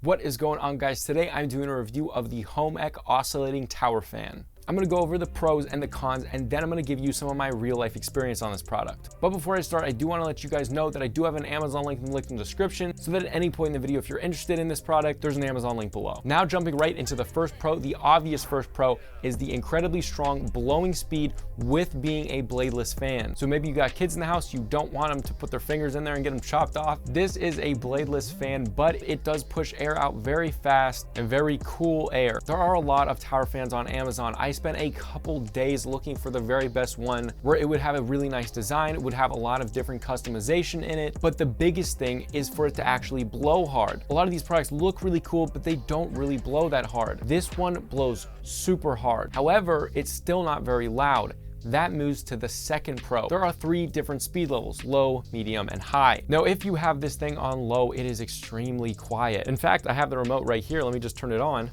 What is going on, guys? Today I'm doing a review of the Homech oscillating tower fan. I'm gonna go over the pros and the cons, and then I'm gonna give you some of my real life experience on this product. But before I start, I do wanna let you guys know that I do have an Amazon link in the description, so that at any point in the video, if you're interested in this product, there's an Amazon link below. Now jumping right into the first pro, the obvious first pro is the incredibly strong blowing speed with being a bladeless fan. So maybe you got kids in the house, you don't want them to put their fingers in there and get them chopped off. This is a bladeless fan, but it does push air out very fast and very cool air. There are a lot of tower fans on Amazon. I spent a couple days looking for the very best one where it would have a really nice design, it would have a lot of different customization in it, but the biggest thing is for it to actually blow hard. A lot of these products look really cool, but they don't really blow that hard. This one blows super hard. However, it's still not very loud. That moves to the second pro. There are 3 different speed levels: low, medium, and high. Now, if you have this thing on low, it is extremely quiet. In fact, I have the remote right here. Let me just turn it on.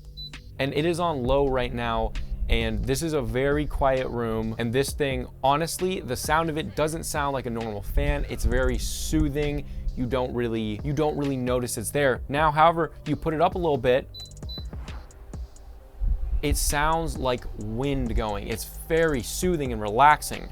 And it is on low right now. And this is a very quiet room. And this thing, honestly, the sound of it doesn't sound like a normal fan. It's very soothing. You don't really notice it's there. Now, however, you put it up a little bit, it sounds like wind going. It's very soothing and relaxing.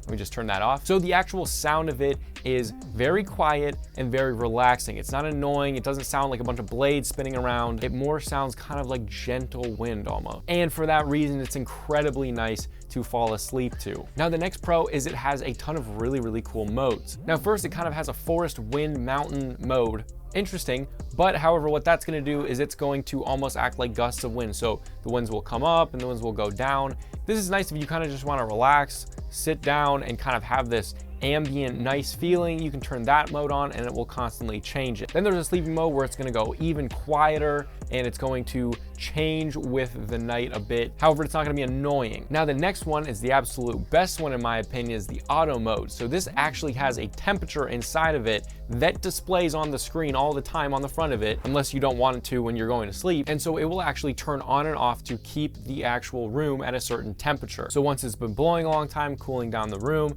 Let me just turn that off. So the actual sound of it is very quiet and very relaxing. It's not annoying. It doesn't sound like a bunch of blades spinning around. It more sounds kind of like gentle wind almost. And for that reason, it's incredibly nice to fall asleep to. Now, the next pro is it has a ton of really cool modes. Now, first, it kind of has a forest, wind, mountain mode. Interesting, but however, what that's gonna do is it's going to almost act like gusts of wind. So the winds will come up and the winds will go down. This is nice if you kind of just wanna relax, sit down, and kind of have this ambient nice feeling. You can turn that mode on and it will constantly change it. Then there's a sleeping mode where it's gonna go even quieter and it's going to change with the night a bit. However, it's not gonna be annoying. Now, the next one is the absolute best one in my opinion, is the auto mode. So this actually has a temperature inside of it that displays on the screen all the time on the front of it, unless you don't want it to when you're going to sleep. And so it will actually turn on and off to keep the actual room at a certain temperature. So once it's been blowing a long time, cooling down the room,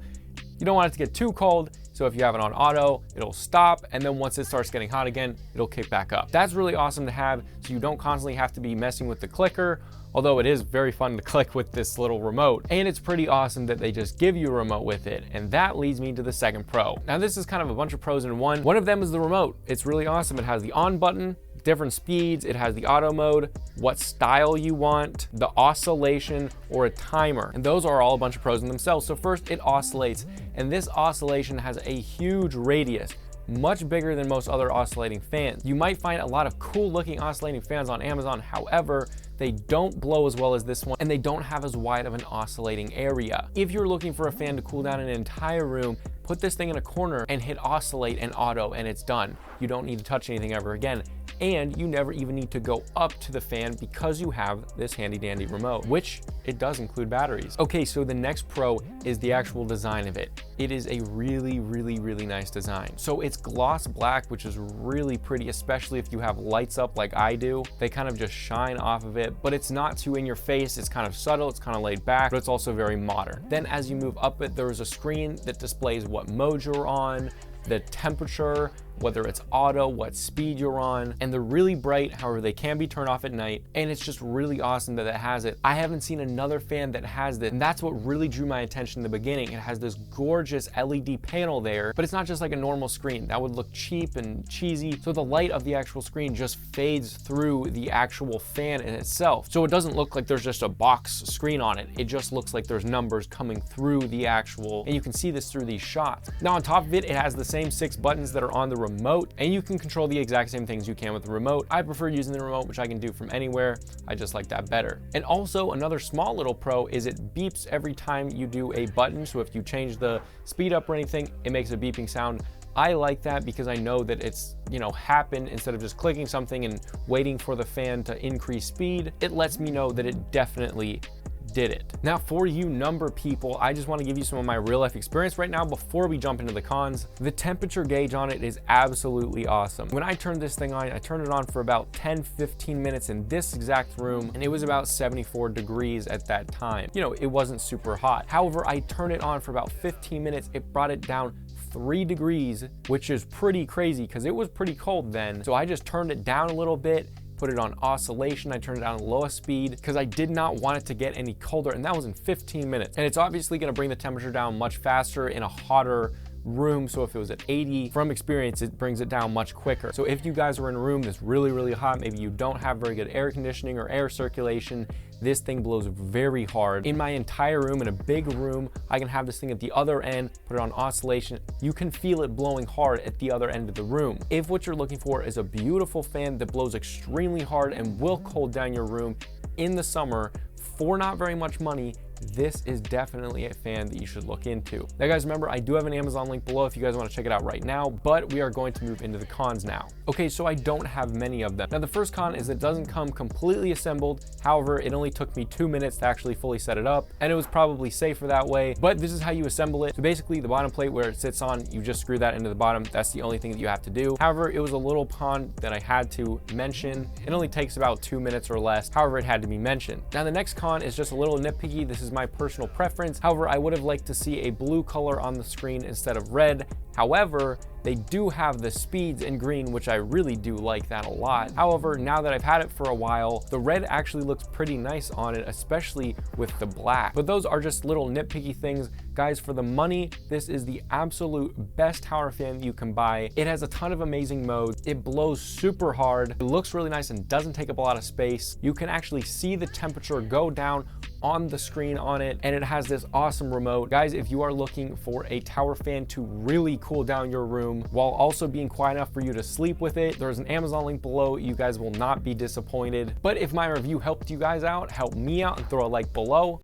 you don't want it to get too cold, so if you have it on auto, it'll stop, and then once it starts getting hot again, it'll kick back up. That's really awesome to have, so you don't constantly have to be messing with the clicker, although it is very fun to click with this little remote. And it's pretty awesome that they just give you a remote with it, and that leads me to the second pro. Now, this is kind of a bunch of pros in one. One of them is the remote. It's really awesome. It has the on button, different speeds, it has the auto mode, what style you want, the oscillation, or a timer. And those are all a bunch of pros in themselves. So first, it oscillates, and this oscillation has a huge radius, much bigger than most other oscillating fans. You might find a lot of cool looking oscillating fans on Amazon. However, they don't blow as well as this one, and they don't have as wide of an oscillating area. If you're looking for a fan to cool down an entire room, put this thing in a corner and hit oscillate and auto, and it's done. You don't need to touch anything ever again. And you never even need to go up to the fan because you have this handy dandy remote, which it does include batteries. Okay, so the next pro is the actual design of it. It is a really nice design. So it's gloss black, which is really pretty, especially if you have lights up like I do. They kind of just shine off of it, but it's not too in your face. It's kind of subtle, it's kind of laid back, but it's also very modern. Then as you move up it, there is a screen that displays what mode you're on, the temperature, whether it's auto, what speed you're on, and they're really bright. However, they can be turned off at night, and it's just really awesome that it has it. I haven't seen another fan that has this, and that's what really drew my attention in the beginning. It has this gorgeous LED panel there, but it's not just like a normal screen. That would look cheap and cheesy. So the light of the actual screen just fades through the actual fan in itself. So it doesn't look like there's just a box screen on it. It just looks like there's numbers coming through the actual, and you can see this through these shots. Now on top of it, it has the same 6 buttons that are on the remote, and you can control the exact same things you can with the remote. I prefer using the remote, which I can do from anywhere. I just like that better. And also another small little pro is it beeps every time you do a button. So if you change the speed up or anything, it makes a beeping sound. I like that because I know that it's, happen instead of just clicking something and waiting for the fan to increase speed. It lets me know that it definitely did it. Now, for you number people, I just want to give you some of my real life experience right now before we jump into the cons. The temperature gauge on it is absolutely awesome. When I turned this thing on, I turned it on for about 10-15 minutes in this exact room, and it was about 74 degrees at that time. It wasn't super hot. However, I turned it on for about 15 minutes. It brought it down 3 degrees, which is pretty crazy because it was pretty cold then. So I just turned it down a little bit, put it on oscillation. I turned it down to the lowest speed because I did not want it to get any colder, and that was in 15 minutes. And it's obviously going to bring the temperature down much faster in a hotter room. So if it was at 80, from experience, it brings it down much quicker. So if you guys are in a room that's really, really hot, maybe you don't have very good air conditioning or air circulation, this thing blows very hard. In my entire room, in a big room, I can have this thing at the other end, put it on oscillation. You can feel it blowing hard at the other end of the room. If what you're looking for is a beautiful fan that blows extremely hard and will cool down your room in the summer for not very much money, this is definitely a fan that you should look into. Now guys, remember, I do have an Amazon link below if you guys want to check it out right now, but we are going to move into the cons now. Okay, so I don't have many of them. Now the first con is it doesn't come completely assembled. However, it only took me 2 minutes to actually fully set it up, and it was probably safer that way, but this is how you assemble it. So basically the bottom plate where it sits on, you just screw that into the bottom. That's the only thing that you have to do. However, it was a little con that I had to mention. It only takes about 2 minutes or less. However, it had to be mentioned. Now the next con is just a little nitpicky. This is my personal preference. However, I would have liked to see a blue color on the screen instead of red. However, they do have the speeds in green, which I really do like that a lot. However, now that I've had it for a while, the red actually looks pretty nice on it, especially with the black. But those are just little nitpicky things. Guys, for the money, this is the absolute best tower fan you can buy. It has a ton of amazing modes. It blows super hard. It looks really nice and doesn't take up a lot of space. You can actually see the temperature go down on the screen on it, and it has this awesome remote. Guys, if you are looking for a tower fan to really cool down your room while also being quiet enough for you to sleep with it, there's an Amazon link below. You guys will not be disappointed. But if my review helped you guys out, help me out, and throw a like below.